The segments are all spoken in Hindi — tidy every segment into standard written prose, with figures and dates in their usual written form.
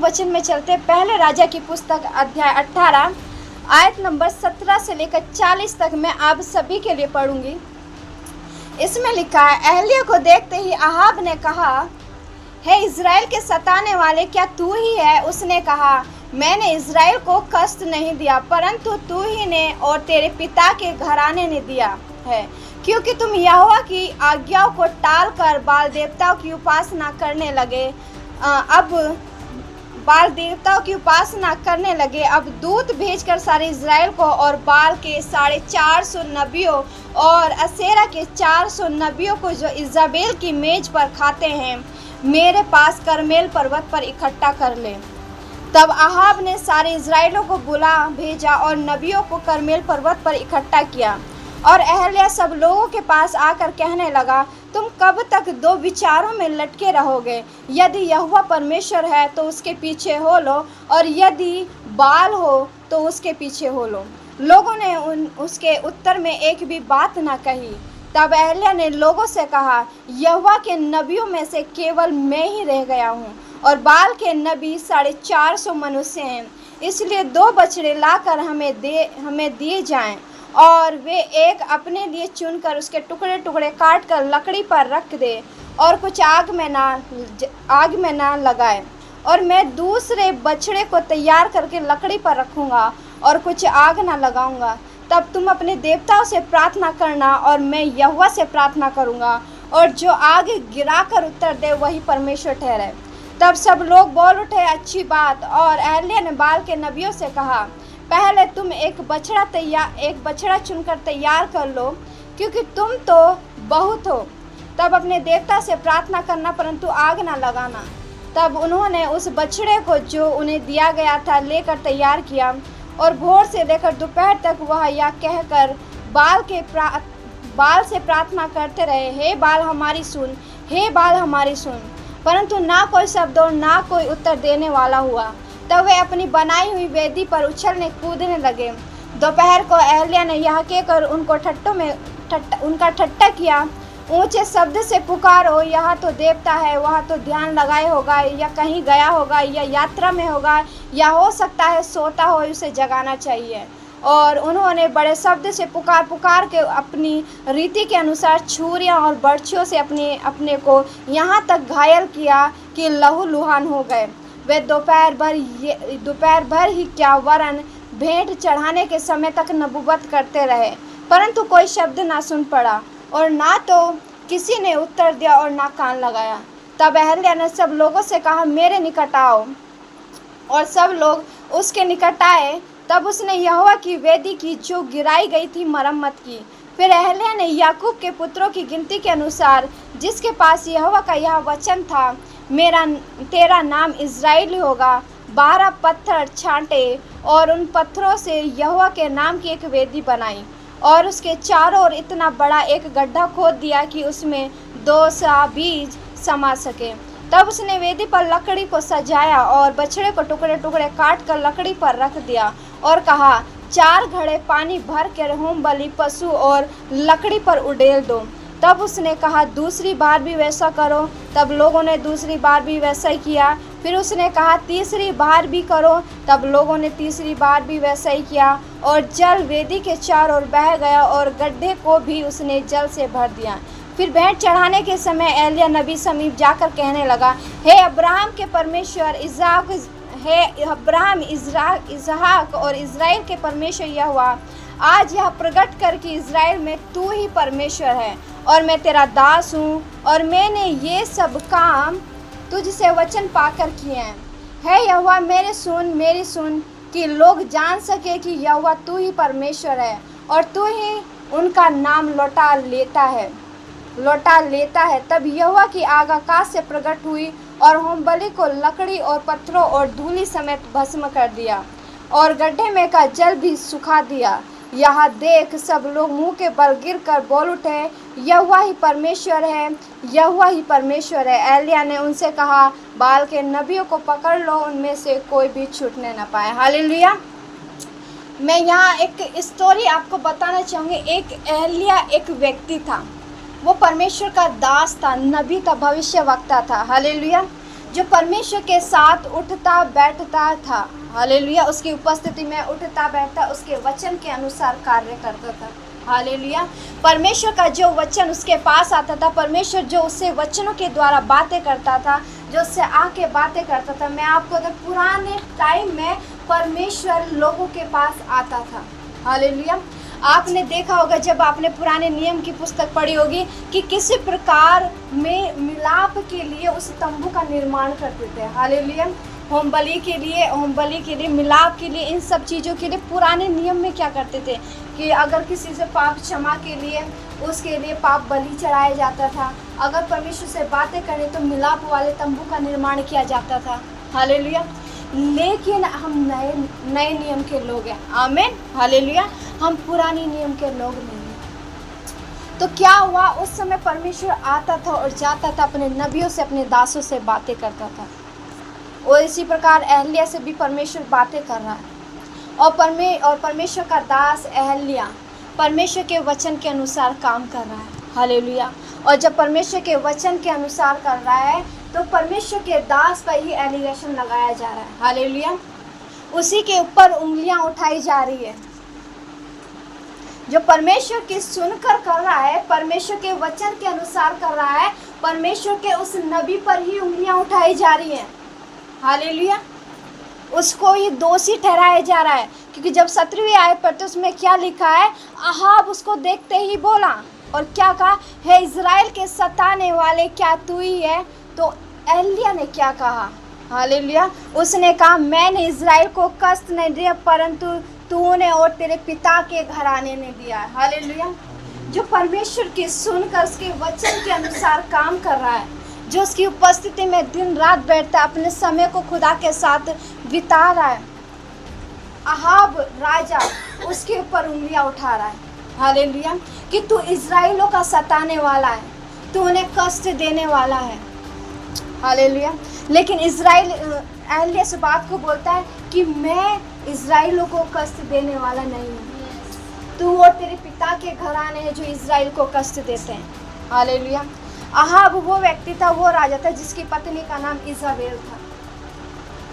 वचन में चलते। पहले राजा की पुस्तक अध्याय 18 आयत नंबर 17 से लेकर 40 तक मैं आप सभी के लिए पढ़ूंगी। इसमें लिखा है, एलिय्याह को देखते ही अहाब ने कहा, हे इज़राइल के सताने वाले, क्या तू ही है? उसने कहा, मैंने इज़राइल को कष्ट नहीं दिया, परंतु तू ही ने और तेरे पिता के घराने ने दिया है, क्योंकि तुम यहोवा की आज्ञाओं को टाल कर बाल देवताओं की उपासना करने लगे। अब दूत भेजकर सारे इज़राइल को और बाल के 450 नबियों और असेरा के 400 नबियों को जो इज़ाबेल की मेज पर खाते हैं, मेरे पास करमेल पर्वत पर इकट्ठा कर ले। तब अहाब ने सारे इज़राइलों को बुला भेजा और नबियों को करमेल पर्वत पर इकट्ठा किया। और एलिय्याह सब लोगों के पास आकर कहने लगा, तुम कब तक दो विचारों में लटके रहोगे? यदि यहोवा परमेश्वर है तो उसके पीछे हो लो, और यदि बाल हो तो उसके पीछे हो लो। लोगों ने उसके उत्तर में एक भी बात न कही। तब एलिय्याह ने लोगों से कहा, यहोवा के नबियों में से केवल मैं ही रह गया हूँ, और बाल के नबी 450 मनुष्य हैं। इसलिए 2 बछड़े लाकर हमें दिए जाएं, और वे एक अपने लिए चुनकर उसके टुकड़े टुकड़े काट कर लकड़ी पर रख दे, और कुछ आग में ना लगाए। और मैं दूसरे बछड़े को तैयार करके लकड़ी पर रखूँगा और कुछ आग ना लगाऊँगा। तब तुम अपने देवताओं से प्रार्थना करना और मैं यहोवा से प्रार्थना करूँगा, और जो आग गिराकर उत्तर दे वही परमेश्वर ठहरे। तब सब लोग बोल उठे, अच्छी बात। और एलिय्याह ने बाल के नबियों से कहा, पहले तुम एक बछड़ा चुनकर तैयार कर लो, क्योंकि तुम तो बहुत हो। तब अपने देवता से प्रार्थना करना, परंतु आग ना लगाना। तब उन्होंने उस बछड़े को जो उन्हें दिया गया था लेकर तैयार किया, और भोर से लेकर दोपहर तक वह यह कहकर बाल से प्रार्थना करते रहे, हे बाल हमारी सुन, हे बाल हमारी सुन। परंतु ना कोई शब्द और ना कोई उत्तर देने वाला हुआ। तब वे अपनी बनाई हुई वेदी पर उछलने कूदने लगे। दोपहर को एलिय्याह ने यह कहकर उनका ठट्टा किया, ऊंचे शब्द से पुकारो, यहाँ तो देवता है, वहाँ तो ध्यान लगाए होगा, या कहीं गया होगा, या यात्रा में होगा, या हो सकता है सोता हो, उसे जगाना चाहिए। और उन्होंने बड़े शब्द से पुकार के अपनी रीति के अनुसार छुरियाँ और बर्छियों से अपने को यहाँ तक घायल किया कि लहूलुहान हो गए। वे दोपहर भर ही क्या, वरन भेंट चढ़ाने के समय तक नबूवत करते रहे, परंतु कोई शब्द ना सुन पड़ा, और ना तो किसी ने उत्तर दिया और ना कान लगाया। तब एलिय्याह ने सब लोगों से कहा, मेरे निकट आओ। और सब लोग उसके निकट आए। तब उसने यहोवा की वेदी की जो गिराई गई थी मरम्मत की। फिर एलिय्याह ने याकूब के पुत्रों की गिनती के अनुसार, जिसके पास यहोवा का यह वचन था, तेरा नाम इज़राइल होगा, 12 पत्थर छांटे, और उन पत्थरों से यहोवा के नाम की एक वेदी बनाई, और उसके चारों ओर इतना बड़ा एक गड्ढा खोद दिया कि उसमें 2 सा बीज समा सके। तब उसने वेदी पर लकड़ी को सजाया और बछड़े को टुकड़े टुकड़े काट कर लकड़ी पर रख दिया, और कहा, 4 घड़े पानी भर कर होम बलि पशु और लकड़ी पर उड़ेल दो। तब उसने कहा, दूसरी बार भी वैसा करो। तब लोगों ने दूसरी बार भी वैसा ही किया। फिर उसने कहा, तीसरी बार भी करो। तब लोगों ने तीसरी बार भी वैसा ही किया, और जल वेदी के चारों ओर बह गया, और गड्ढे को भी उसने जल से भर दिया। फिर भेंट चढ़ाने के समय एलिय्याह नबी समीप जाकर कहने लगा, हे अब्राहम के परमेश्वर, इसहाक और इज़राइल के परमेश्वर यहोवा, आज यह प्रकट कर कि इज़राइल में तू ही परमेश्वर है, और मैं तेरा दास हूँ, और मैंने ये सब काम तुझसे वचन पाकर किए हैं। हे यहोवा, मेरी सुन, कि लोग जान सके कि यहोवा तू ही परमेश्वर है, और तू ही उनका नाम लौटा लेता है। तब यहोवा की आग आकाश से प्रकट हुई, और होमबलि को लकड़ी और पत्थरों और धूलि समेत भस्म कर दिया, और गड्ढे में का जल भी सुखा दिया। यह देख सब लोग मुंह के बल गिर कर बोल उठे, यहोवा ही परमेश्वर है, यहोवा ही परमेश्वर है। एलिय्याह ने उनसे कहा, बाल के नबियों को पकड़ लो, उनमें से कोई भी छूटने न पाए। हालेलुया। मैं यहाँ एक स्टोरी आपको बताना चाहूँगी। एक एलिय्याह एक व्यक्ति था, वो परमेश्वर का दास था, नबी था, भविष्यवक्ता था। हालेलुया। जो परमेश्वर के साथ उठता बैठता था। हालेलुया। उसकी उपस्थिति में उठता बैठता, उसके वचन के अनुसार कार्य करता था। हालेलुया। परमेश्वर का जो वचन उसके पास आता था, परमेश्वर जो उससे वचनों के द्वारा बातें करता था, जो उससे आके बातें करता था। मैं आपको तो पुराने टाइम में परमेश्वर लोगों के पास आता था। हालेलुया। आपने देखा होगा जब आपने पुराने नियम की पुस्तक पढ़ी होगी कि किसी प्रकार में मिलाप के लिए उस तंबू का निर्माण करते थे। हालेलुया। होम बलि के लिए, मिलाप के लिए, इन सब चीज़ों के लिए पुराने नियम में क्या करते थे कि अगर किसी से पाप क्षमा के लिए उसके लिए पाप बलि चढ़ाया जाता था। अगर परमेश्वर से बातें करें तो मिलाप वाले तंबू का निर्माण किया जाता था। हालेलुया। लेकिन हम नए नियम के लोग हैं। आमीन। हालेलुया। हम पुराने नियम के लोग नहीं हैं। तो क्या हुआ, उस समय परमेश्वर आता था और जाता था, अपने नबियों से, अपने दासों से बातें करता था। और इसी प्रकार एहलिया से भी परमेश्वर बातें कर रहा है। और परमेश्वर का दास एहलिया परमेश्वर के वचन के अनुसार काम कर रहा है। हालेलुया। और जब परमेश्वर के वचन के अनुसार कर रहा है तो परमेश्वर के दास पर ही एलिगेशन लगाया जा रहा है। हालेलुया। उसी के ऊपर उंगलियां उठाई जा रही है। जो परमेश्वर की सुनकर कर रहा है, परमेश्वर के वचन के अनुसार कर रहा है, परमेश्वर के उस नबी पर ही उंगलियां उठाई जा रही हैं। हालेलुया। उसको ही दोषी ठहराया जा रहा है, क्योंकि जब 17वीं आयत पढ़ते उसमें क्या लिखा है, अहाब उसको देखते ही बोला और क्या कहा, हे इज़राइल के सताने वाले, क्या तू ही है? तो एलिय्याह ने क्या कहा? हालेलुया। उसने कहा, मैंने इज़राइल को कष्ट नहीं दिया, परंतु तूने और तेरे पिता के घराने ने दिया है। हालेलुया। जो परमेश्वर की सुनकर उसके वचन के अनुसार काम कर रहा है, जो उसकी उपस्थिति में दिन रात बैठता है, अपने समय को खुदा के साथ बिता रहा है, अहाब राजा उसके ऊपर उंगलियां उठा रहा है। हालेलुया। कि तू इज़राइलों का सताने वाला है, तू उन्हें कष्ट देने वाला है। हालेलुया। लेकिन इज़राइल एहलिया से बात को बोलता है कि मैं इज़राइलों को कष्ट देने वाला नहीं हूँ, तू और तेरे पिता के घराने हैं जो इज़राइल को कष्ट देते हैं। हालेलुया। अहाब वो व्यक्ति था, वो राजा था जिसकी पत्नी का नाम इज़ाबेल था।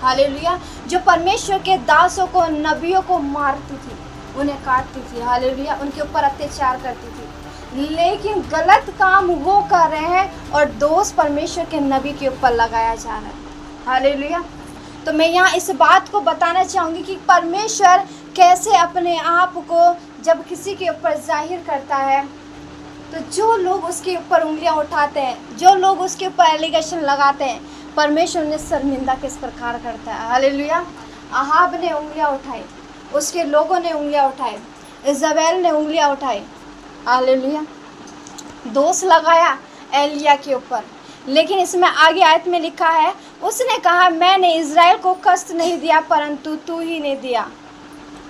हालेलुया। जो परमेश्वर के दासों को, नबियों को मारती थी, उन्हें काटती थी। हालेलुया। उनके ऊपर अत्याचार करती थी। लेकिन गलत काम वो कर रहे हैं और दोष परमेश्वर के नबी के ऊपर लगाया जा रहा है। हालेलुया। तो मैं यहाँ इस बात को बताना चाहूँगी कि परमेश्वर कैसे अपने आप को जब किसी के ऊपर जाहिर करता है, तो जो लोग उसके ऊपर उंगलियां उठाते हैं, जो लोग उसके ऊपर एलिगेशन लगाते हैं, परमेश्वर ने शर्मिंदा किस प्रकार करता है। हालेलुया। अहाब ने उंगलियां उठाई, उसके लोगों ने उंगलियां उठाई, इज़ाबेल ने उंगलियां उठाई। हालेलुया। दोष लगाया एलिया के ऊपर। लेकिन इसमें आगे आयत में लिखा है, उसने कहा, मैंने इज़राइल को कष्ट नहीं दिया, परंतु तू ही ने दिया,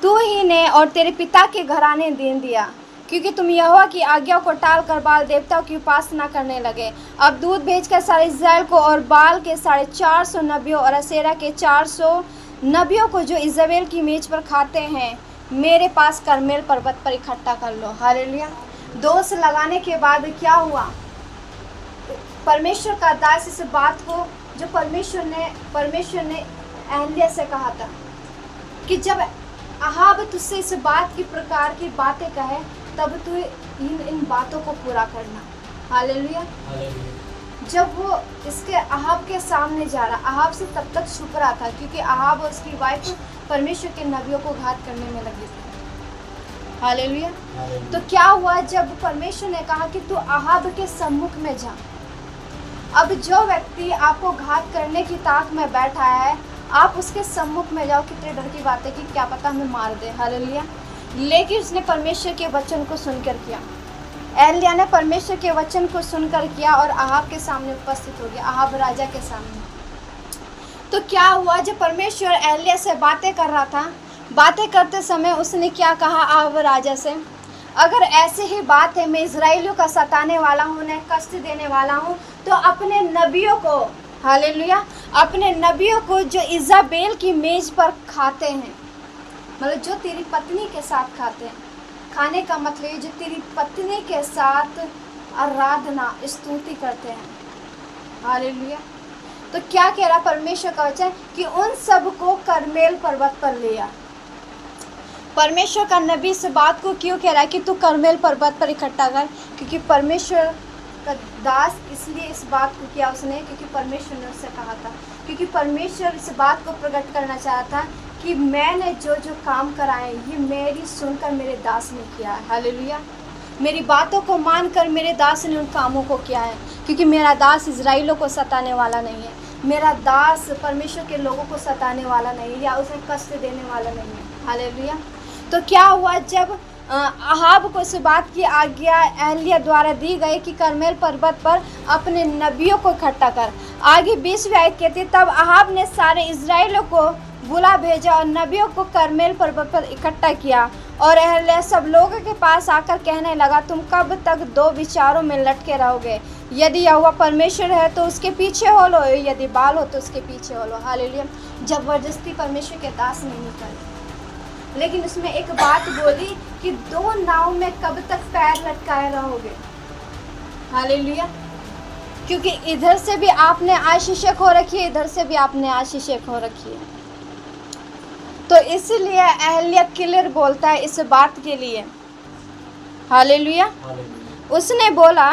तू ही ने और तेरे पिता के घराने ने दिया, क्योंकि तुम यहोवा की आज्ञा को टाल कर बाल देवताओं की उपासना करने लगे। अब दूध भेजकर सारे इज़राइल को और बाल के 450 नबियों और असेरा के 400 नबियों को जो इज़ाबेल की मेज पर खाते हैं, मेरे पास करमेल पर्वत पर इकट्ठा कर लो। हालेलुया। दोष लगाने के बाद क्या हुआ, परमेश्वर का दास इस बात को, जो परमेश्वर ने एहलिया से कहा था कि जब अहाब तुझसे इस बात की प्रकार की बातें कहे, तब तू इन बातों को पूरा करना। हालेलुया। जब वो इसके अहाब के सामने जा रहा, अहाब से तब तक छुप रहा था, क्योंकि अहाब और उसकी वाइफ परमेश्वर के नबियों को घात करने में लगी थी। हालेलुया। तो क्या हुआ, जब परमेश्वर ने कहा कि तू अहाब के सम्मुख में जा। अब जो व्यक्ति आपको घात करने की ताक में बैठा है, आप उसके सम्मुख में जाओ। कितने डर की बात है कि क्या पता हमें मार दे। हालेलुया। लेकिन उसने परमेश्वर के वचन को सुनकर किया। एहलिया ने परमेश्वर के वचन को सुनकर किया और अहाब के सामने उपस्थित हो गया, अहाब राजा के सामने। तो क्या हुआ, जब परमेश्वर एहलिया से बातें कर रहा था, बातें करते समय उसने क्या कहा अहाब राजा से, अगर ऐसे ही बात है, मैं इज़राइलियों का सताने वाला हूँ, उन्हें कष्ट देने वाला हूँ, तो अपने नबियों को, हालेलुया, अपने नबियों को जो इज़ाबेल की मेज पर खाते हैं, मतलब जो तेरी पत्नी के साथ खाते हैं, खाने का मतलब ये जो तेरी पत्नी के साथ आराधना स्तुति करते हैं। हालेलुया। तो क्या कह रहा परमेश्वर का वचन कि उन सब को करमेल पर्वत पर ले आ। परमेश्वर का नबी इस बात को क्यों कह रहा है कि तू करमेल पर्वत पर इकट्ठा कर? क्योंकि परमेश्वर का दास इसलिए इस बात को किया उसने, क्योंकि परमेश्वर ने उससे कहा था, क्योंकि परमेश्वर इस बात को प्रकट करना चाहता कि मैंने जो जो काम कराए ये मेरी सुनकर मेरे दास ने किया है। हालेलुया। मेरी बातों को मानकर मेरे दास ने उन कामों को किया है, क्योंकि मेरा दास इजराइलों को सताने वाला नहीं है, मेरा दास परमेश्वर के लोगों को सताने वाला नहीं है या उसे कष्ट देने वाला नहीं है। हालेलुया। तो क्या हुआ जब अहाब को इस बात की आज्ञा एहलिया द्वारा दी गई कि करमेल पर्वत पर अपने नबियों को इकट्ठा कर। आगे 20वीं आयत कहती है, तब अहाब ने सारे इजराइलों को बुला भेजा और नबियों को करमेल पर्वत पर इकट्ठा किया। और एहलिया सब लोगों के पास आकर कहने लगा, तुम कब तक दो विचारों में लटके रहोगे? यदि यहोवा परमेश्वर है तो उसके पीछे हो लो, यदि बाल हो तो उसके पीछे हो लो। हालेलुया। जबरदस्ती परमेश्वर के दास नहीं करे, लेकिन उसमें एक बात बोली कि दो नाव में कब तक पैर लटकाए रहोगे। हालेलुया। क्योंकि इधर से भी आपने आशीषक हो रखी है, इधर से भी आपने आशीषक हो रखी है। तो इसलिए एहलिया क्लियर बोलता है इस बात के लिए। हालेलुया। उसने बोला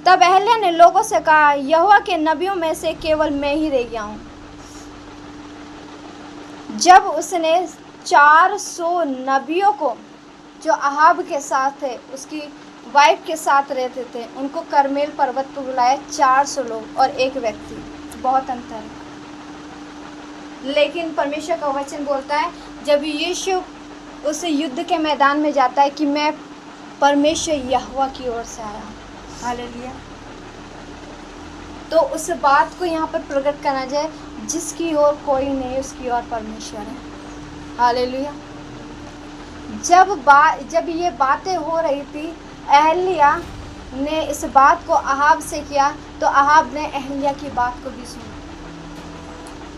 तब एहलिया ने लोगों से कहा, यहोवा के नबियों में से केवल मैं ही रह गया हूँ। जब उसने 400 नबियों को जो अहाब के साथ थे, उसकी वाइफ के साथ रहते थे, उनको करमेल पर्वत पर बुलाया। 400 लोग और एक व्यक्ति, बहुत अंतर है। लेकिन परमेश्वर का वचन बोलता है जब यीशु उस युद्ध के मैदान में जाता है कि मैं परमेश्वर यहोवा की ओर से आया। हालेलुया। तो उस बात को यहाँ पर प्रकट करना जाए, जिसकी ओर कोई नहीं उसकी ओर परमेश्वर है। हालेलुया। जब ये बातें हो रही थी, एहलिया ने इस बात को अहाब से किया, तो अहाब ने एहलिया की बात को भी सुना।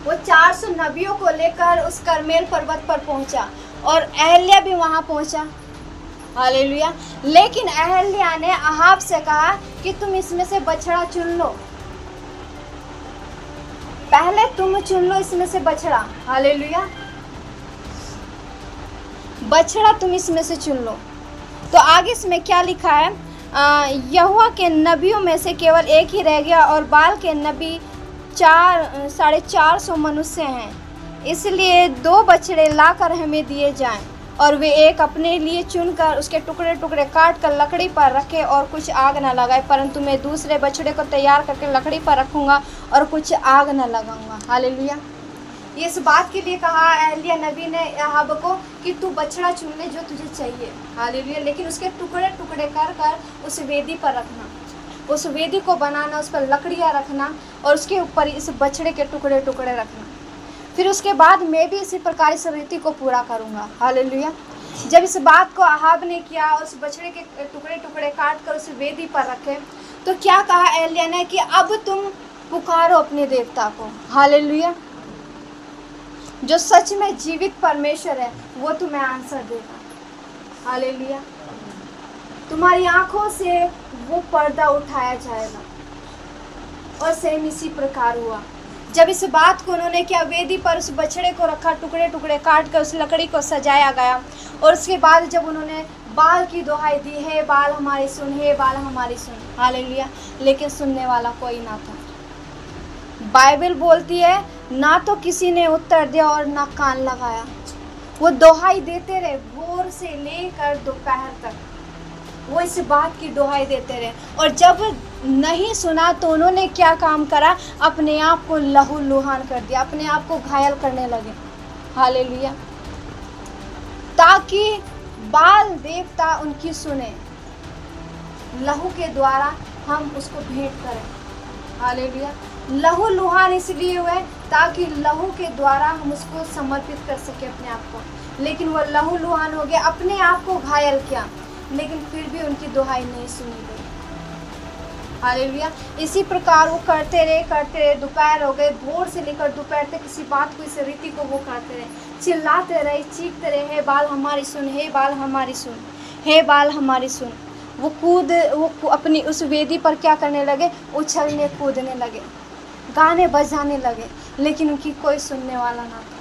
वो 400 नबियों को लेकर उस करमेल पर्वत पर पहुंचा और एहलिया भी वहां पहुंचा। हालेलुया। लेकिन एहलिया ने अहाब से कहा कि तुम इसमें से बछड़ा चुन लो, पहले तुम चुन लो इसमें से बछड़ा। हालेलुया। बछड़ा तुम इसमें से चुन लो। तो आगे इसमें क्या लिखा है, यहोवा के नबियों में से केवल एक ही रह गया और बाल के नबी 450 मनुष्य हैं, इसलिए 2 बछड़े लाकर हमें दिए जाएं और वे एक अपने लिए चुनकर उसके टुकड़े टुकड़े काट कर लकड़ी पर रखे और कुछ आग न लगाए, परंतु मैं दूसरे बछड़े को तैयार करके लकड़ी पर रखूंगा और कुछ आग न लगाऊंगा। हालेलुया। इस बात के लिए कहा एहलिया नबी ने अहाब को कि तू बछड़ा चुन ले जो तुझे चाहिए। हालेलुया। लेकिन उसके टुकड़े टुकड़े कर कर उस वेदी पर रखना, उस वेदी को बनाना, उस पर लकड़ियाँ रखना और उसके ऊपर इस बछड़े के टुकड़े टुकड़े रखना। फिर उसके बाद मैं भी इसी प्रकार इस रीति को पूरा करूँगा। हालेलुया। जब इस बात को अहाब ने किया, उस बछड़े के टुकड़े टुकड़े काट कर उस वेदी पर रखे, तो क्या कहा एहलिया ने कि अब तुम पुकारो अपने देवता को। हालेलुया। जो सच में जीवित परमेश्वर है वो तुम्हें आंसर देगा। हालेलुया। तुम्हारी आंखों से वो पर्दा उठाया जाएगा। और सेम इसी प्रकार हुआ। जब इस बात को उन्होंने किया, वेदी पर उस बछड़े को रखा, टुकड़े टुकड़े काट कर उस लकड़ी को सजाया गया और उसके बाद जब उन्होंने बाल की दुहाई दी, हे बाल हमारी सुन, हे बाल हमारी सुन। हालेलुया। लेकिन सुनने वाला कोई ना था। बाइबल बोलती है ना तो किसी ने उत्तर दिया और ना कान लगाया। वो दुहाई देते रहे, भोर से लेकर दोपहर तक वो इस बात की दुहाई देते रहे। और जब नहीं सुना तो उन्होंने क्या काम करा, अपने आप को लहू लुहान कर दिया, अपने आप को घायल करने लगे। हालेलुया। ताकि बाल देवता उनकी सुने, लहू के द्वारा हम उसको भेंट करें। हालेलुया। लहू लुहान इसलिए हुए ताकि लहू के द्वारा हम उसको समर्पित कर सके अपने आप को। लेकिन वो लहू लुहान हो गया, अपने आप को घायल किया, लेकिन फिर भी उनकी दुहाई नहीं सुनी गई। हालेलुया। इसी प्रकार वो करते रहे, दोपहर हो गए, भोर से लेकर दोपहर तक किसी बात को, इस रीति को वो करते रहे, चिल्लाते रहे, चीखते रहे, हे बाल हमारी सुन, हे बाल हमारी सुन, हे बाल हमारी सुन। वो अपनी उस वेदी पर क्या करने लगे, उछलने कूदने लगे, गाने बजाने लगे, लेकिन उनकी कोई सुनने वाला ना था।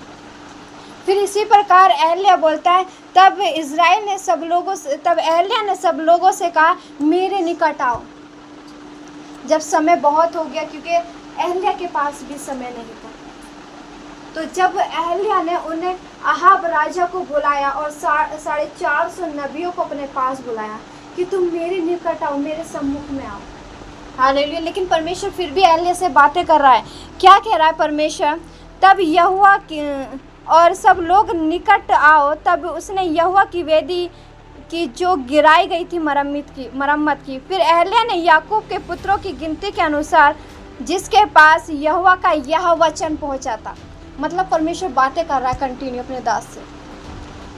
फिर इसी प्रकार एहल्या बोलता है, तब अहल्या ने सब लोगों से कहा, मेरे निकट आओ। जब समय बहुत हो गया, क्योंकि एहल्या के पास भी समय नहीं था, तो जब एहल्या ने उन्हें अहाब राजा को बुलाया और 450 नबियों को अपने पास बुलाया कि तुम मेरे निकट आओ, मेरे सम्मुख में आओ। हालेलुया। लेकिन परमेश्वर फिर भी एहल्या से बातें कर रहा है। क्या कह रहा है परमेश्वर? तब यहोवा और सब लोग निकट आओ। तब उसने यहोवा की वेदी की जो गिराई गई थी मरम्मत की। फिर एहल्या ने याकूब के पुत्रों की गिनती के अनुसार जिसके पास यहोवा का यह वचन पहुंचा था, मतलब परमेश्वर बातें कर रहा है कंटिन्यू अपने दास से।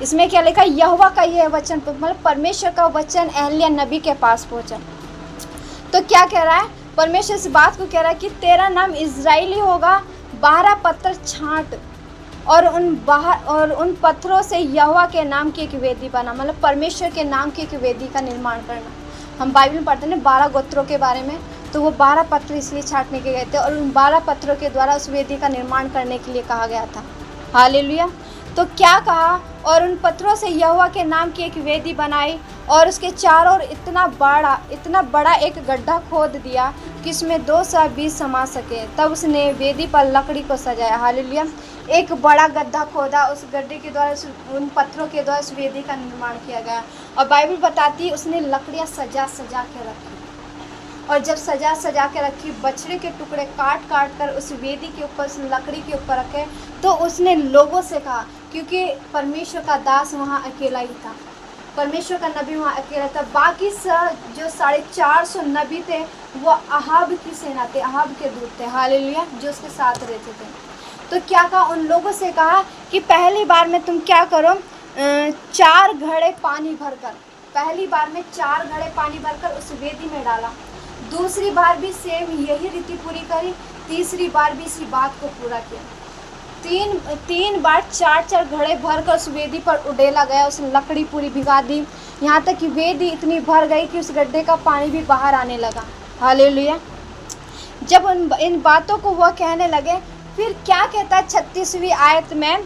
इसमें क्या लिखा? यहोवा का यह वचन, मतलब परमेश्वर का वचन एहल्या नबी के पास पहुंचा। तो क्या कह रहा है परमेश्वर? इस बात को कह रहा है कि तेरा नाम इज़राइली होगा। 12 पत्थर छांट और उन पत्थरों से यहोवा के नाम की एक वेदी बना, मतलब परमेश्वर के नाम की एक वेदी का निर्माण करना। हम बाइबल में पढ़ते हैं 12 गोत्रों के बारे में, तो वो 12 पत्थर इसलिए छांटने के गए थे और उन 12 पत्थरों के द्वारा उस वेदी का निर्माण करने के लिए कहा गया था। हालेलुया। तो क्या कहा? और उन पत्थरों से यहोवा के नाम की एक वेदी बनाई और उसके चारों ओर इतना बड़ा एक गड्ढा खोद दिया कि इसमें 220 समा सके। तब उसने वेदी पर लकड़ी को सजाया। हालेलुया। एक बड़ा गड्ढा खोदा, उस गड्ढे के द्वारा उन पत्थरों के द्वारा उस वेदी का निर्माण किया गया। और बाइबल बताती है उसने लकड़ियाँ सजा के रखी, और जब सजा के रखी, बछड़े के टुकड़े काट कर उस वेदी के ऊपर, उस लकड़ी के ऊपर रखे। तो उसने लोगों से कहा, क्योंकि परमेश्वर का दास वहाँ अकेला ही था, परमेश्वर का नबी वहाँ अकेला था। बाकी जो 450 नबी थे वो अहाब की सेना थे, अहाब के दूत थे। हालेलुया। जो उसके साथ रहते थे। तो क्या कहा? उन लोगों से कहा कि पहली बार में तुम क्या करो, 4 घड़े पानी भरकर, पहली बार में 4 घड़े पानी भरकर उस वेदी में डाला। दूसरी बार भी सेम यही रीति पूरी करी। तीसरी बार भी इसी बात को पूरा किया। तीन बार 4 घड़े भरकर उस वेदी पर उडेला गया। उस लकड़ी पूरी भिगा दी, यहाँ तक कि वेदी इतनी भर गई कि उस गड्ढे का पानी भी बाहर आने लगा। हालेलुया। जब इन बातों को वह कहने लगे, फिर क्या कहता है 36वीं आयत में?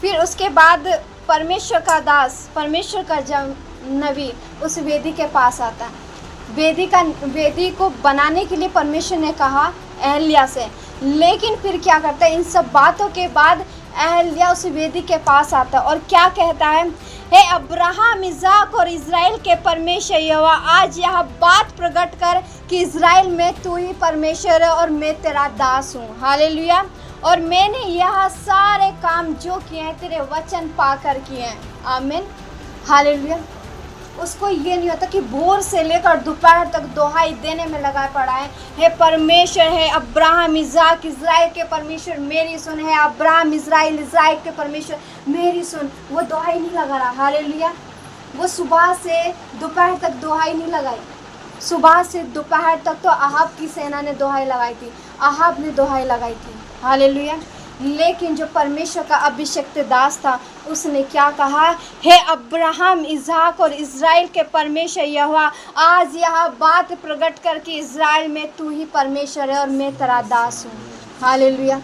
फिर उसके बाद परमेश्वर का दास, परमेश्वर का नबी उस वेदी के पास आता है। वेदी को बनाने के लिए परमेश्वर ने कहा एहल्या से, लेकिन फिर क्या करता है? इन सब बातों के बाद एहल्या उस वेदी के पास आता है और क्या कहता है? हे अब्राहम, इज़ाक और इज़राइल के परमेश्वर यहोवा, आज यह बात प्रकट कर कि इज़राइल में तू ही परमेश्वर है और मैं तेरा दास हूँ। हालेलुया। और मैंने यह सारे काम जो किए हैं तेरे वचन पाकर किए हैं। आमीन। हालेलुया। उसको ये नहीं होता कि भोर से लेकर दोपहर तक दुहाई देने में लगा पड़ा है, हे परमेश्वर, है अब्राहम, इज़ाक, इज़राइल के परमेश्वर मेरी सुन, है अब्राहम, इज़राइल के परमेश्वर मेरी सुन। वो दुहाई नहीं लगा रहा। हालेलुया। वो सुबह से दोपहर तक दुहाई नहीं लगाई। सुबह से दोपहर तक तो अहाब की सेना ने दुहाई लगाई थी, अहाब ने दुहाई लगाई थी। हालेलुया। लेकिन जो परमेश्वर का अभिषिक्त दास था उसने क्या कहा? हे अब्राहम, इज़ाक और इज़राइल के परमेश्वर यहोवा, आज यह बात प्रकट कर कि इज़राइल में तू ही परमेश्वर है और मैं तेरा दास हूँ। हालेलुया।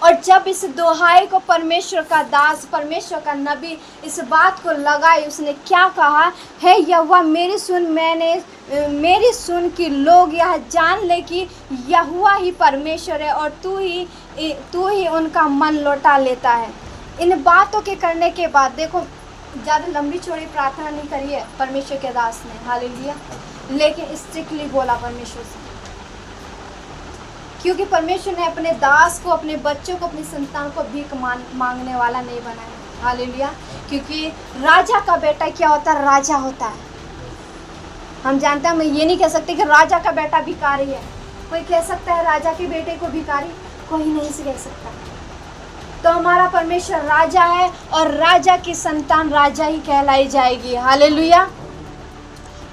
और जब इस दोहाई को परमेश्वर का दास, परमेश्वर का नबी इस बात को लगाई, उसने क्या कहा? हे यहोवा, मेरी सुन कि लोग यह जान ले कि यहोवा ही परमेश्वर है और तू ही उनका मन लौटा लेता है। इन बातों के करने के बाद, देखो ज़्यादा लंबी चौड़ी प्रार्थना नहीं करी है परमेश्वर के दास ने। हालेलुया। लेकिन स्ट्रिक्टली बोला परमेश्वर से, क्योंकि परमेश्वर ने अपने दास को, अपने बच्चों को, अपनी संतान को भीख मांगने वाला नहीं बनाया। हालेलुया। क्योंकि राजा का बेटा क्या होता है? राजा होता है। हम जानते हैं, हम ये नहीं कह सकते कि राजा का बेटा भिखारी है। कोई कह सकता है राजा के बेटे को भिखारी? कोई नहीं से कह सकता। तो हमारा परमेश्वर राजा है और राजा की संतान राजा ही कहलाई जाएगी। हालेलुया।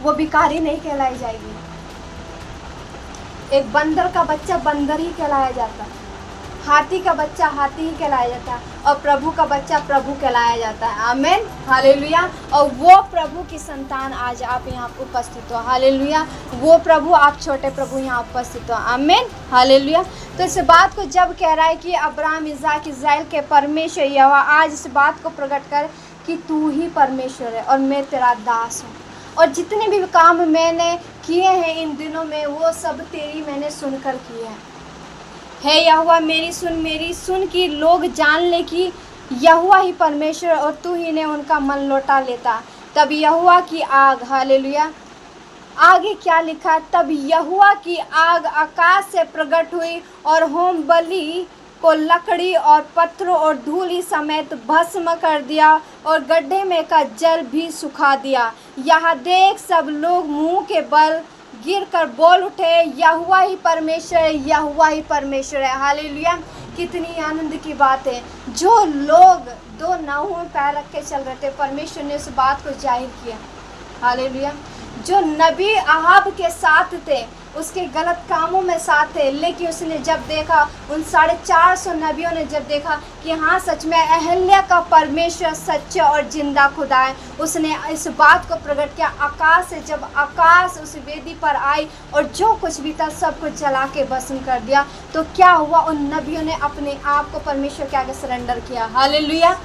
वो भिखारी नहीं कहलाई जाएगी। एक बंदर का बच्चा बंदर ही कहलाया जाता है। हाथी का बच्चा हाथी ही कहलाया जाता है और प्रभु का बच्चा प्रभु कहलाया जाता है। आमीन, हालेलुया। और वो प्रभु की संतान आज आप यहाँ उपस्थित हो। हालेलुया। वो प्रभु, आप छोटे प्रभु यहाँ उपस्थित हो। आमीन, हालेलुया। तो इस बात को जब कह रहा है कि अब्राहम, इसहाक, इस्राएल के परमेश्वर यहोवा आज इस बात को प्रकट कर कि तू ही परमेश्वर है और मैं तेरा दास हूँ, और जितने भी काम मैंने किए हैं इन दिनों में वो सब तेरी मैंने सुनकर किए हैं। हे यहोवा मेरी सुन कि लोग जान ले कि यहोवा ही परमेश्वर और तू ही ने उनका मन लौटा लेता। तब यहोवा की आग, हालेलुया, आगे क्या लिखा, तब यहोवा की आग आकाश से प्रकट हुई और होम बलि को लकड़ी और पत्थरों और धूलि समेत भस्म कर दिया और गड्ढे में का जल भी सुखा दिया। यह देख सब लोग मुंह के बल गिर कर बोल उठे, यहोवा ही परमेश्वर है, यहोवा ही परमेश्वर है। हालेलुया। कितनी आनंद की बात है। जो लोग दो नावों में पैर रख के चल रहे थे, परमेश्वर ने उस बात को जाहिर किया। हालेलुया। जो नबी अहाब के साथ थे, उसके गलत कामों में साथ थे, लेकिन उसने जब देखा, उन 450 नबियों ने जब देखा कि हाँ सच में अहल्या का परमेश्वर सच्चा और जिंदा खुदा है, उसने इस बात को प्रकट किया। आकाश से जब आकाश उस वेदी पर आई और जो कुछ भी था सब कुछ जला के भस्म कर दिया, तो क्या हुआ, उन नबियों ने अपने आप को परमेश्वर के आगे सरेंडर किया। हालेलुया।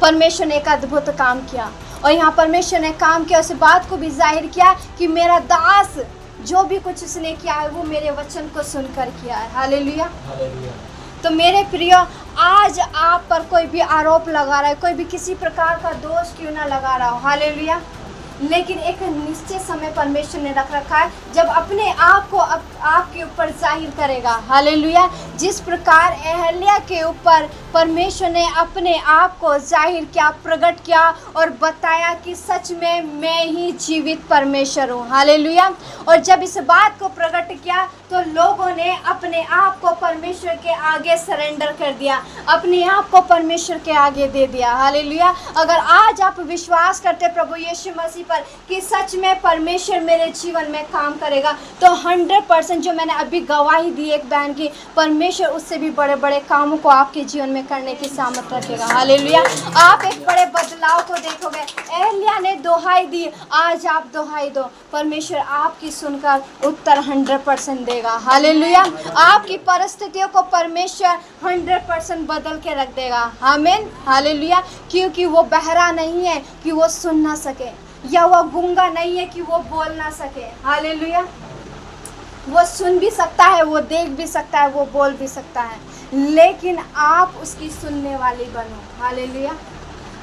परमेश्वर ने एक अद्भुत काम किया और यहाँ परमेश्वर ने काम किया, उस बात को भी जाहिर किया कि मेरा दास जो भी कुछ उसने किया है वो मेरे वचन को सुनकर किया है। हालेलुया। तो मेरे प्रियो, आज आप पर कोई भी आरोप लगा रहा है, कोई भी किसी प्रकार का दोष क्यों ना लगा रहा हो, हालेलुया, लेकिन एक निश्चित समय परमेश्वर ने रख रखा है जब अपने आप को आपके ऊपर जाहिर करेगा। हालेलुया। जिस प्रकार अहल्या के ऊपर परमेश्वर ने अपने आप को जाहिर किया, प्रकट किया और बताया कि सच में मैं ही जीवित परमेश्वर हूँ। हालेलुया। और जब इस बात को प्रकट किया तो लोगों ने अपने आप को परमेश्वर के आगे सरेंडर कर दिया, अपने आप को परमेश्वर के आगे दे दिया। हालेलुया। अगर आज आप विश्वास करते प्रभु यीशु मसीह पर कि सच में परमेश्वर मेरे जीवन में काम करेगा, तो 100% जो मैंने अभी गवाही दी एक बहन की, परमेश्वर उससे भी बड़े बड़े कामों को आपके जीवन में करने की सामर्थ रखेगा। हालेलुया। आप एक बड़े बदलाव को देखोगे। एलिया ने दोहाई दी, आज आप दोहाई दो, परमेश्वर आपकी सुनकर उत्तर 100% देगा। हालेलुया। आपकी परिस्थितियों को परमेश्वर 100% बदल के रख देगा। आमीन, हालेलुया। क्योंकि वो बहरा नहीं है कि वो सुन ना सके, या वो गूंगा नहीं है कि वो बोल ना सके। हालेलुया। वो सुन भी सकता है, वो देख भी सकता है, वो बोल भी सकता है, लेकिन आप उसकी सुनने वाली बनो। हालेलुया।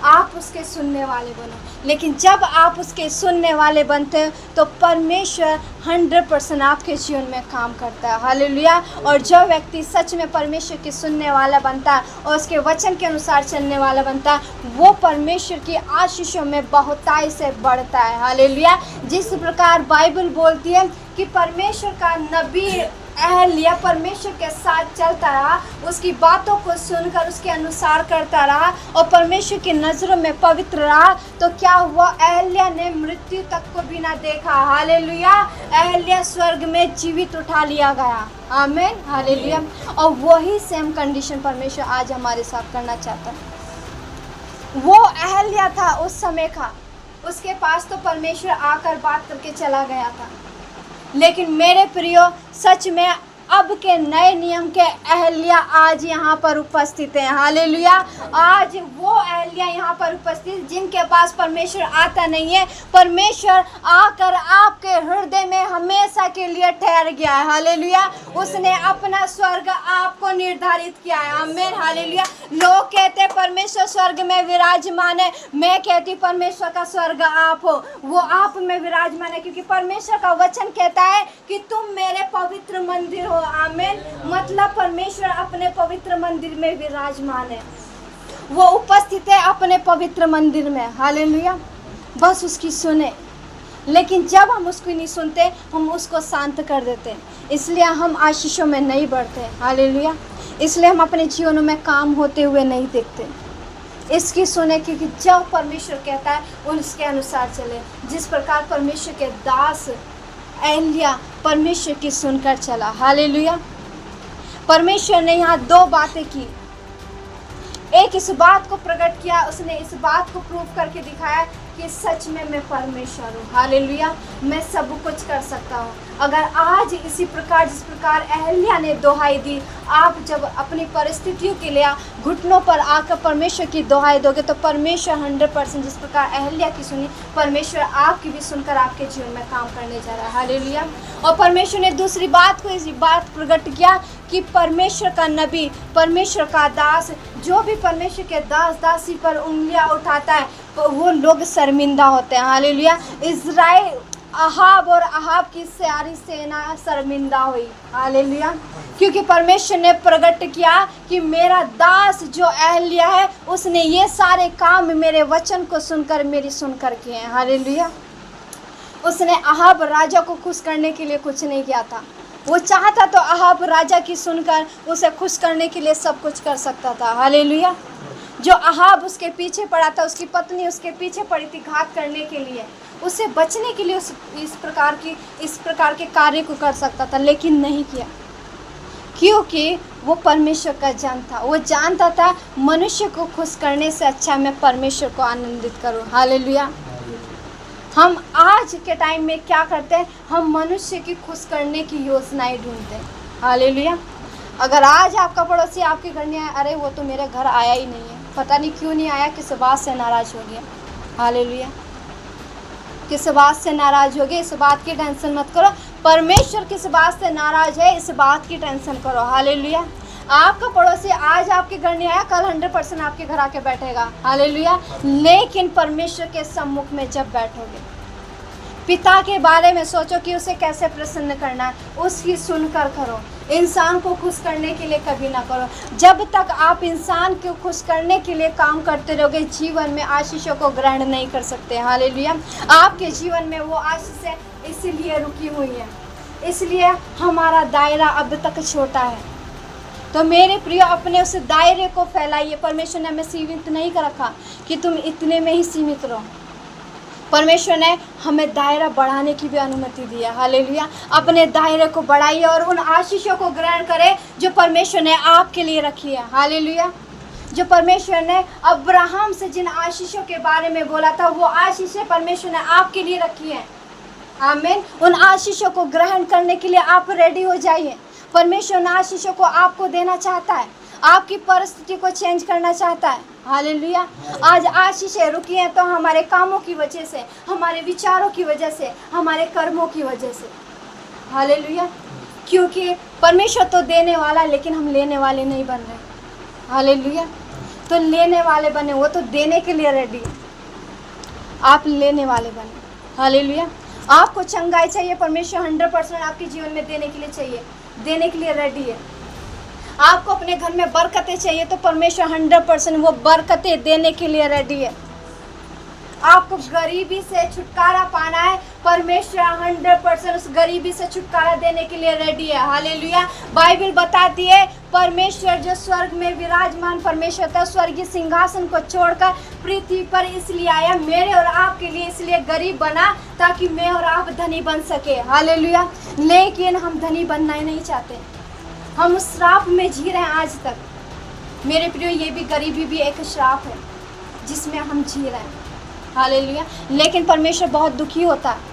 आप उसके सुनने वाले बनो। लेकिन जब आप उसके सुनने वाले बनते हैं तो परमेश्वर 100% आपके जीवन में काम करता है। हालेलुया। और जो व्यक्ति सच में परमेश्वर की सुनने वाला बनता है और उसके वचन के अनुसार चलने वाला बनता है, वो परमेश्वर की आशीषों में बहुताई से बढ़ता है। हालेलुया। जिस प्रकार बाइबल बोलती है कि परमेश्वर का नबी अहल्या परमेश्वर के साथ चलता रहा, उसकी बातों को सुनकर उसके अनुसार करता रहा और परमेश्वर की नज़रों में पवित्र रहा, तो क्या हुआ, अहल्या ने मृत्यु तक को भी ना देखा। हालेलुया। अहल्या स्वर्ग में जीवित उठा लिया गया। आमीन, हालेलुया। और वही सेम कंडीशन परमेश्वर आज हमारे साथ करना चाहता है। वो अहल्या था उस समय का, उसके पास तो परमेश्वर आकर बात करके चला गया था, लेकिन मेरे प्रियो, सच में अब के नए नियम के अहल्या आज यहाँ पर उपस्थित हैं। हालेलुया। आज वो अहल्या यहाँ पर उपस्थित जिनके पास परमेश्वर आता नहीं है, परमेश्वर आकर आपके हृदय में हमेशा के लिए ठहर गया है। हालेलुया। उसने अपना स्वर्ग आपको निर्धारित किया है। आमीन, हालेलुया। लोग कहते परमेश्वर स्वर्ग में विराजमान है, मैं कहती परमेश्वर का स्वर्ग आप हो, वो आप में विराजमान है, क्योंकि परमेश्वर का वचन कहता है कि तुम मेरे पवित्र मंदिर हो। आमीन। मतलब परमेश्वर अपने पवित्र मंदिर में विराजमान है, वो उपस्थित है अपने पवित्र मंदिर में। हालेलुया। बस उसकी सुने, लेकिन जब हम उसको नहीं सुनते हम उसको शांत कर देते, इसलिए हम आशीषों में नहीं बढ़ते। हालेलुया। इसलिए हम अपने जीवनों में काम होते हुए नहीं देखते। इसकी सुने, क्योंकि जब परमेश्वर कहता है उसके अनुसार चले। जिस प्रकार परमेश्वर के दास एलिया परमेश्वर की सुनकर चला। हालेलुया। परमेश्वर ने यहाँ दो बातें की। एक इस बात को प्रकट किया, उसने इस बात को प्रूव करके दिखाया कि सच में मैं परमेश्वर हूँ। हालेलुया, मैं सब कुछ कर सकता हूँ। अगर आज इसी प्रकार जिस प्रकार अहल्या ने दुहाई दी, आप जब अपनी परिस्थितियों के लिए घुटनों पर आकर परमेश्वर की दुहाई दोगे तो परमेश्वर 100% जिस प्रकार अहल्या की सुनी, परमेश्वर आपकी भी सुनकर आपके जीवन में काम करने जा रहा है। हालेलुया। और परमेश्वर ने दूसरी बात को इस बात प्रकट किया कि परमेश्वर का नबी, परमेश्वर का दास, जो भी परमेश्वर के दास दासी पर उंगलियां उठाता है वो लोग शर्मिंदा होते हैं। हालेलुया। इज़राइल अहाब और अहाब की सारी सेना शर्मिंदा हुई। हालेलुया। क्योंकि परमेश्वर ने प्रकट किया कि मेरा दास जो अहल्या है उसने ये सारे काम मेरे वचन को सुनकर मेरी सुनकर किए हैं। हालेलुया। उसने अहाब राजा को खुश करने के लिए कुछ नहीं किया था। वो चाहता तो अहाब राजा की सुनकर उसे खुश करने के लिए सब कुछ कर सकता था। हालेलुया। जो अहाब उसके पीछे पड़ा था, उसकी पत्नी उसके पीछे पड़ी थी घात करने के लिए, उसे बचने के लिए इस प्रकार के कार्य को कर सकता था, लेकिन नहीं किया, क्योंकि वो परमेश्वर का जन था। वो जानता था मनुष्य को खुश करने से अच्छा मैं परमेश्वर को आनंदित करूं। हालेलुया। हम आज के टाइम में क्या करते हैं? हम मनुष्य की खुश करने की योजनाएं ढूंढते हैं। हालेलुया। अगर आज आपका पड़ोसी आपके घर नहीं आया, अरे वो तो मेरे घर आया ही नहीं है, पता नहीं क्यों नहीं आया, किस बात से नाराज़ हो गया। हालेलुया। किस बात से नाराज़ हो गए, इस बात की टेंशन मत करो। परमेश्वर किस बात से नाराज़ है, इस बात की टेंशन करो। हालेलुया। आपका पड़ोसी आज आपके घर नहीं आया, कल 100% आपके घर आके बैठेगा। हालेलुया। लेकिन परमेश्वर के सम्मुख में जब बैठोगे, पिता के बारे में सोचो कि उसे कैसे प्रसन्न करना है, उसकी सुनकर करो। इंसान को खुश करने के लिए कभी ना करो। जब तक आप इंसान को खुश करने के लिए काम करते रहोगे, जीवन में आशीषों को ग्रहण नहीं कर सकते। हालेलुया। आपके जीवन में वो आशीषें इसलिए रुकी हुई हैं, इसलिए हमारा दायरा अब तक छोटा है। तो मेरे प्रिय, अपने उस दायरे को फैलाइए। परमेश्वर ने हमें सीमित नहीं कर रखा कि तुम इतने में ही सीमित रहो। परमेश्वर ने हमें दायरा बढ़ाने की भी अनुमति दी है। हालेलुया। अपने दायरे को बढ़ाइए और उन आशीषों को ग्रहण करें जो परमेश्वर ने आपके लिए रखी है। हालेलुया। जो परमेश्वर ने अब्राहम से जिन आशीषों के बारे में बोला था, वो आशीषें परमेश्वर ने आपके लिए रखी है। आमीन। उन आशीषों को ग्रहण करने के लिए आप रेडी हो जाइए। परमेश्वर उन आशीषों को आपको देना चाहता है, आपकी परिस्थिति को चेंज करना चाहता है। हालेलुया। आज आशीषें रुकी हैं तो हमारे कामों की वजह से, हमारे विचारों की वजह से, हमारे कर्मों की वजह से। हालेलुया। क्योंकि परमेश्वर तो देने वाला है, लेकिन हम लेने वाले नहीं बन रहे। हालेलुया। तो लेने वाले बने, वो तो देने के लिए रेडी है, आप लेने वाले बने। हालेलुया। आपको चंगाई चाहिए, परमेश्वर 100% आपके जीवन में देने के लिए चाहिए, देने के लिए रेडी है। आपको अपने घर में बरकतें चाहिए तो परमेश्वर 100% वो बरकतें देने के लिए रेडी है। आपको गरीबी से छुटकारा पाना है, परमेश्वर 100% उस गरीबी से छुटकारा देने के लिए रेडी है। हालेलुया। बाइबल बताती है परमेश्वर जो स्वर्ग में विराजमान परमेश्वर था, स्वर्गीय सिंहासन को छोड़कर पृथ्वी पर इसलिए आया, मेरे और आपके लिए इसलिए गरीब बना ताकि मैं और आप धनी बन सके। हालेलुया। लेकिन हम धनी बनना ही नहीं चाहते, हम श्राप में जी रहे हैं आज तक। मेरे प्रियो, ये भी गरीबी भी एक श्राप है जिसमें हम जी रहे हैं। हालेलुया। लेकिन परमेश्वर बहुत दुखी होता है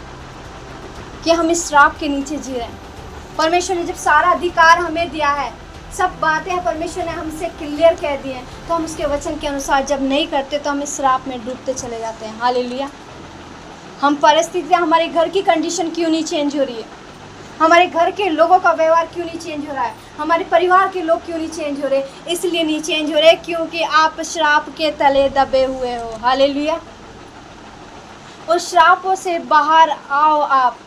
कि हम इस श्राप के नीचे जी रहे हैं। परमेश्वर ने जब सारा अधिकार हमें दिया है, सब बातें परमेश्वर ने हमसे क्लियर कह दी हैं, तो हम उसके वचन के अनुसार जब नहीं करते तो हम इस श्राप में डूबते चले जाते हैं। हालेलुया। हम परिस्थितियाँ, हमारे घर की कंडीशन क्यों नहीं चेंज हो रही है, हमारे घर के लोगों का व्यवहार क्यों नहीं चेंज हो रहा है, हमारे परिवार के लोग क्यों नहीं चेंज हो रहे? इसलिए नहीं चेंज हो रहे क्योंकि आप श्राप के तले दबे हुए हो। हालेलुया। उस श्रापों से बाहर आओ आप,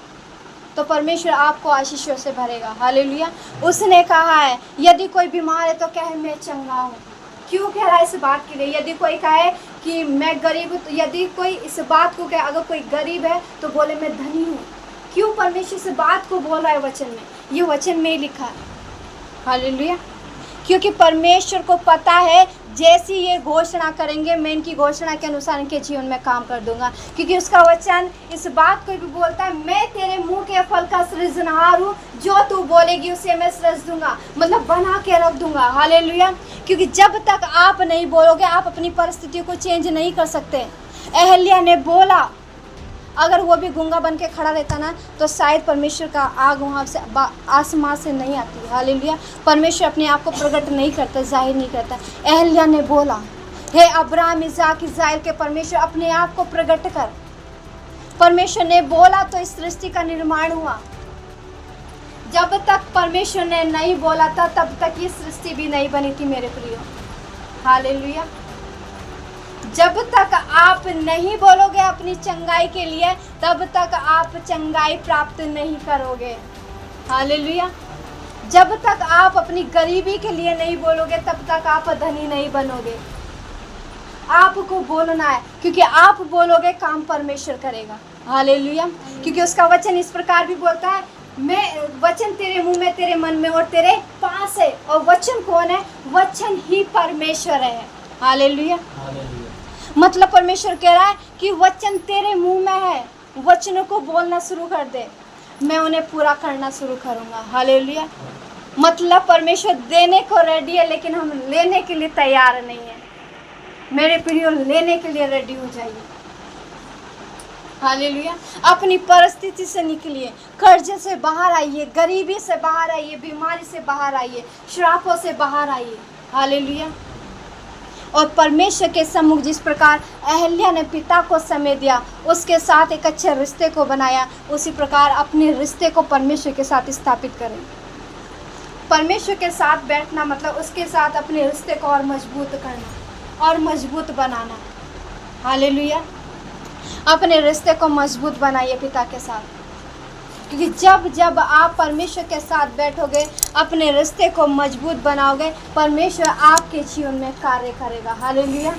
तो परमेश्वर आपको आशीषों से भरेगा। हालेलुया। उसने कहा है यदि कोई बीमार है तो कहे मैं चंगा हूँ। क्यों कह रहा है इस बात के लिए? यदि कोई कहे कि मैं गरीब हूँ, तो यदि कोई इस बात को कहे, अगर कोई गरीब है तो बोले मैं धनी हूँ। क्यों परमेश्वर इस बात को बोल रहा है वचन में? ये वचन में ही लिखा है। हालेलुया। क्योंकि परमेश्वर को पता है जैसी ये घोषणा करेंगे मैं इनकी घोषणा के अनुसार इनके जीवन में काम कर दूंगा, क्योंकि उसका वचन इस बात को भी बोलता है, मैं तेरे मुंह के फल का सृजनहार हूँ, जो तू बोलेगी उसे मैं सृज दूंगा, मतलब बना के रख दूंगा। हालेलुया। क्योंकि जब तक आप नहीं बोलोगे आप अपनी परिस्थितियों को चेंज नहीं कर सकते। एहल्या ने बोला, अगर वो भी गूंगा बन के खड़ा रहता ना तो शायद परमेश्वर का आग वहाँ से आसमान से नहीं आती। हालेलुया। परमेश्वर अपने आप को प्रकट नहीं करता, जाहिर नहीं करता। एहल्या ने बोला, हे अब्राहम इसाक इस्राएल के परमेश्वर अपने आप को प्रकट कर। परमेश्वर ने बोला तो इस सृष्टि का निर्माण हुआ। जब तक परमेश्वर ने नहीं बोला था तब तक ये सृष्टि भी नहीं बनी थी मेरे प्रियो। हालेलुया। जब तक आप नहीं बोलोगे अपनी चंगाई के लिए तब तक आप चंगाई प्राप्त नहीं करोगे। हालेलुया। जब तक आप अपनी गरीबी के लिए नहीं बोलोगे तब तक आप धनी नहीं बनोगे। आपको बोलना है, क्योंकि आप बोलोगे काम परमेश्वर करेगा। हालेलुया। क्योंकि उसका वचन इस प्रकार भी बोलता है, मैं वचन तेरे मुंह में, तेरे मन में और तेरे पास है। और वचन कौन है? वचन ही परमेश्वर है। हालेलुया। मतलब परमेश्वर कह रहा है कि वचन तेरे मुंह में है, वचनों को बोलना शुरू कर दे, मैं उन्हें पूरा करना शुरू करूंगा। हालेलुया। मतलब परमेश्वर देने को रेडी है, लेकिन हम लेने के लिए तैयार नहीं है। मेरे प्रियो, लेने के लिए रेडी हो जाइए। हालेलुया। अपनी परिस्थिति से निकलिए, कर्जे से बाहर आइए, गरीबी से बाहर आइए, बीमारी से बाहर आइए, श्रापों से बाहर आइए। हालेलुया। और परमेश्वर के सम्मुख जिस प्रकार एहल्या ने पिता को समय दिया, उसके साथ एक अच्छे रिश्ते को बनाया, उसी प्रकार अपने रिश्ते को परमेश्वर के साथ स्थापित करें। परमेश्वर के साथ बैठना मतलब उसके साथ अपने रिश्ते को और मजबूत करना और मजबूत बनाना। हालेलुया। अपने रिश्ते को मजबूत बनाइए पिता के साथ, क्योंकि जब जब आप परमेश्वर के साथ बैठोगे, अपने रिश्ते को मजबूत बनाओगे, परमेश्वर आपके जीवन में कार्य करेगा। हालेलुया।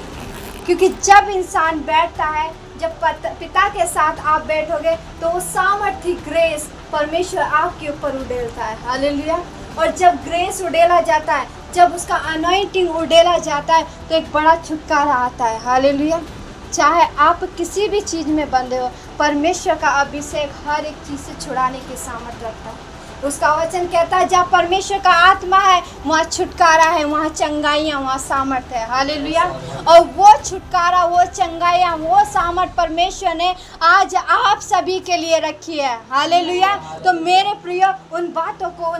क्योंकि जब इंसान बैठता है, जब पिता के साथ आप बैठोगे तो वो सामर्थ्य ग्रेस परमेश्वर आपके ऊपर उड़ेलता है। हालेलुया। और जब ग्रेस उड़ेला जाता है, जब उसका अनॉइंटिंग उड़ेला जाता है तो एक बड़ा छुटकारा आता है। हालेलुया। चाहे आप किसी भी चीज़ में बंधे हो, परमेश्वर का अभिषेक हर एक चीज़ से छुड़ाने की सामर्थ्य रखता है। उसका वचन कहता है, जहाँ परमेश्वर का आत्मा है वहाँ छुटकारा है, वहाँ चंगाइयाँ, वहाँ सामर्थ्य है। हालेलुया। और वो छुटकारा, वो चंगाइयाँ, वो सामर्थ्य परमेश्वर ने आज आप सभी के लिए रखी है। हालेलुया। तो मेरे प्रिय, उन बातों को,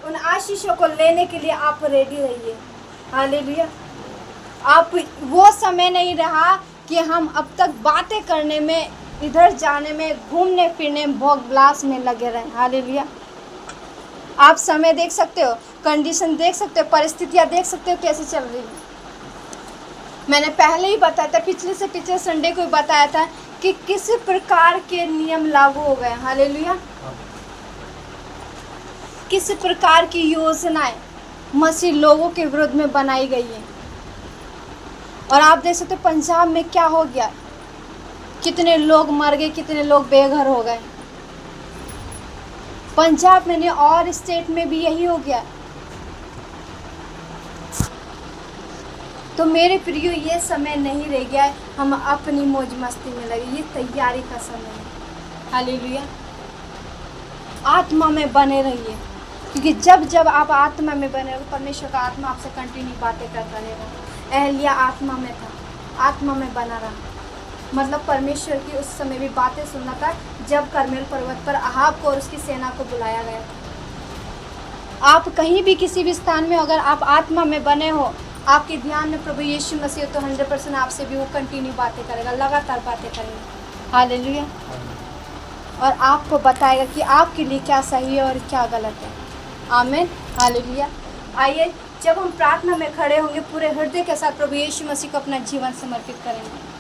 उन आशीषों को लेने के लिए आप रेडी रहिए। हालेलुया। आप वो समय नहीं रहा कि हम अब तक बातें करने में, इधर जाने में, घूमने फिरने में, भोग विलास में लगे रहे। हालेलुया। आप समय देख सकते हो, कंडीशन देख सकते हो, परिस्थितियाँ देख सकते हो कैसे चल रही है। मैंने पहले ही बताया था, पिछले संडे को ही बताया था कि किस प्रकार के नियम लागू हो गए। हालेलुया। किस प्रकार की योजनाएं मसीह लोगों के विरुद्ध में बनाई गई है। और आप देख सकते हो पंजाब में क्या हो गया, कितने लोग मर गए, कितने लोग बेघर हो गए। पंजाब में नहीं, और स्टेट में भी यही हो गया। तो मेरे प्रियो, ये समय नहीं रह गया है हम अपनी मौज मस्ती में लगे, ये तैयारी का समय है। हालेलुया। आत्मा में बने रहिए, क्योंकि जब जब आप आत्मा में बने रहोगे, परमेश्वर का आत्मा आपसे कंटिन्यू बातें करता रहेगा। एहल्या आत्मा में था, आत्मा में बना रहा, मतलब परमेश्वर की उस समय भी बातें सुनना था जब कर्मेल पर्वत पर अहाब को और उसकी सेना को बुलाया गया था। आप कहीं भी किसी भी स्थान में अगर आप आत्मा में बने हो, आपके ध्यान में प्रभु यीशु मसीह, तो 100% आपसे भी वो कंटिन्यू बातें करेगा, लगातार बातें करेगा। हालेलुया। और आपको बताएगा कि आपके लिए क्या सही है और क्या गलत है। आमीन। हालेलुया। आइए, जब हम प्रार्थना में खड़े होंगे, पूरे हृदय के साथ प्रभु यीशु मसीह को अपना जीवन समर्पित करेंगे।